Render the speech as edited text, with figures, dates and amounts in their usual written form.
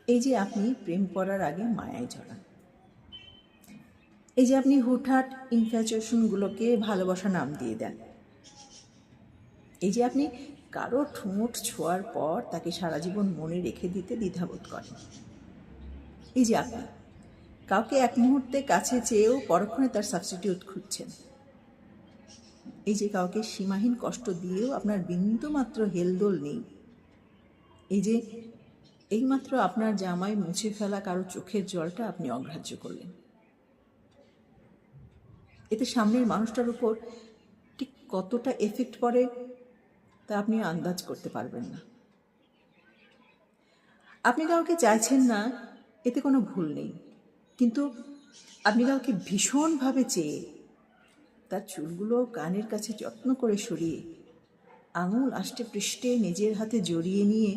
এই যে আপনি প্রেম করার আগে মায়ায় জড়ান, এই যে আপনি হুটহাট ইনফ্যাচুয়েশনগুলোকে ভালোবাসা নাম দিয়ে দেন, এই যে আপনি কারো ঠোঁট ছোঁয়ার পর তাকে সারা জীবন মনে রেখে দিতে দ্বিধাবোধ করেন, এই যে আপনি কাউকে এক মুহূর্তে কাছে চেয়েও পরক্ষণে তার সাবস্টিটিউট খুঁজছেন, এই যে কাউকে সীমাহীন কষ্ট দিয়েও আপনার বিন্দুমাত্র হেলদোল নেই, এই যে এইমাত্র আপনার জামায় মুছে ফেলা কারো চোখের জলটা আপনি অগ্রাহ্য করলেন, এতে সামনের মানুষটার উপর ঠিক কতটা এফেক্ট পড়ে তা আপনি আন্দাজ করতে পারবেন না। আপনি কাউকে চাইছেন না, এতে কোনো ভুল নেই, কিন্তু আপনি কাউকে ভীষণভাবে চেয়ে তার চুলগুলো কানের কাছে যত্ন করে সরিয়ে আঙুল আষ্টে পৃষ্ঠে নিজের হাতে জড়িয়ে নিয়ে